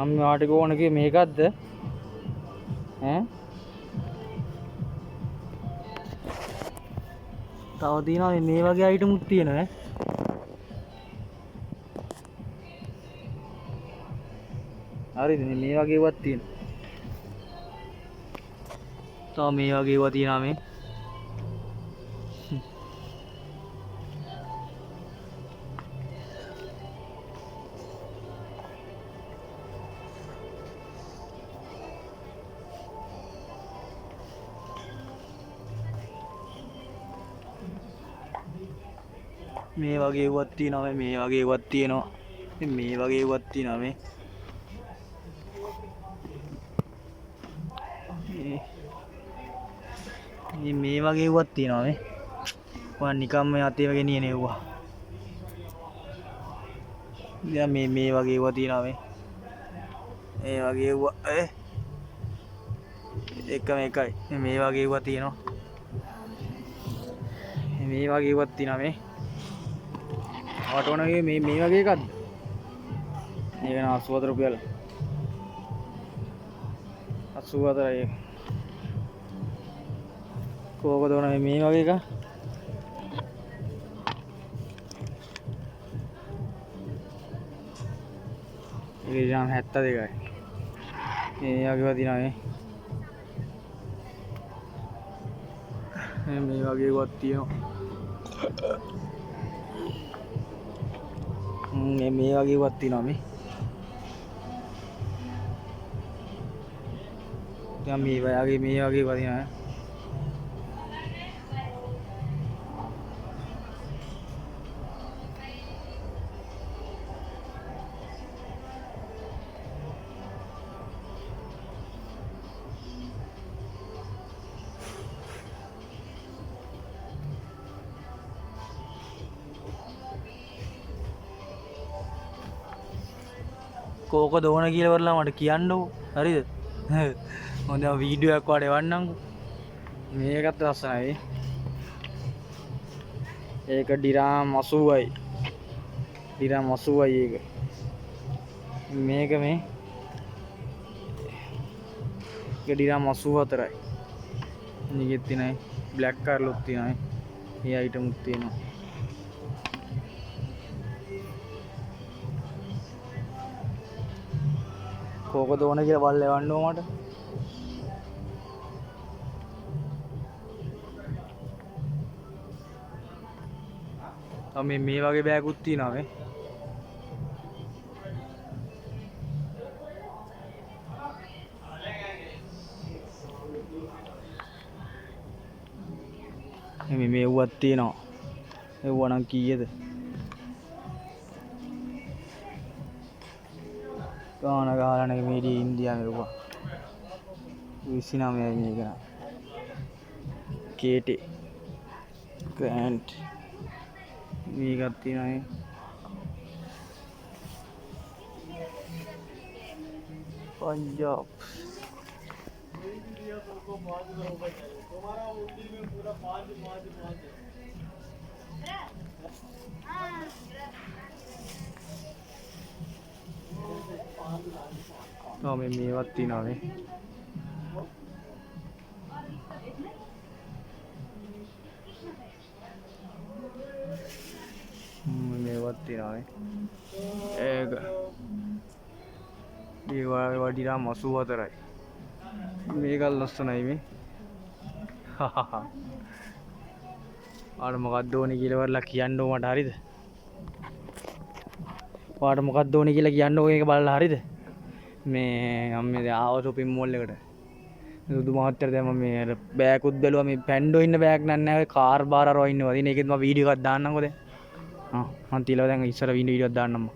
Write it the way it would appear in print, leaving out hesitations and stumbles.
මම වාට ඕනගේ මේකක්ද ඈ තව තියෙනවා මේ වගේ අයිටමුත් තියෙනවා හරිද මේ වගේ ඒවත් තියෙනවා තව මේ වගේ ඒවා තියෙනවා මේ මේ වගේ ඒවත් තියෙනවා මේ වගේ ඒවත් තියෙනවා මේ වගේ ඒවත් තියෙනවා මේ මේ වගේ ඒවත් තියෙනවා මේ ඔයා නිකම්ම යතේ ගෙනියන ඒවා දැන් මේ වගේ ඒවා තියෙනවා මේ වගේ ඒවා එකම එකයි මේ වගේ ඒවා තියෙනවා මේ වගේ ඒවත් තියෙනවා මේ ආටෝනගේ මේ වගේ එකක්ද මේක න 84 රුපියල් 84යි කෝකද ඕන මේ වගේ එක ඒක නම් 72යි මේ වගේවා තියෙනවා මේ වගේ එකක් තියෙනවා මේ වගේ එකක් තියෙනවා මේ දැන් මේ වගේ ඒවා තියෙනවා කෝකද ඕන කියලා වරලා මට කියන්නකෝ හරිද හොඳ වීඩියෝ එකක් වඩ එවන්නම්කෝ මේකත් ලස්සනයි ඒක ඩිරාම් 80යි ඩිරාම් 80යි ඒක මේක මේ ඒක ඩිරාම් 84යි නිකෙත් තියෙනයි බ්ලැක් කාර්ලොත් තියෙනයි මේ අයිටමුත් තියෙනවා කෝකද ඕන කියලා බලලා එවන්න ඕ මට මේ වගේ බෑගුත් තියෙනවා මේ උවත් තියෙනවා ඒව නම් කීයද ගාන ගාලා මේඩි ඉන්දියාවේ රුපා 29යි මේක කේටේ ග්‍රෑන්ඩ් මේකත් තියෙනවා पंजाब में मेवा तीन आवे मेवा तीन आवे एक ये वाडीरा मसूवा तरह मेघाल लස්සනයි මේ ආර මොකක්ද ඕනේ කියලා වරලා කියන්න ඕ මට හරිද ඔයාට මොකක්ද ඕනේ කියලා කියන්න ඕ ඒක බලලා හරිද මේ අම්මේ දැන් ආව shopping mall එකට සුදු මහත්තයා දැන් මම මේ බෑගුත් බැලුවා මේ පැන්ඩෝ ඉන්න බෑග් නෑ කාර් බාර් අරවා ඉන්නවා ඉතින් ඒකෙත් මම වීඩියෝ එකක් දාන්නම්කෝ දැන් මම තියලා දැන් ඉස්සර වීඩියෝ එකක් දාන්නම්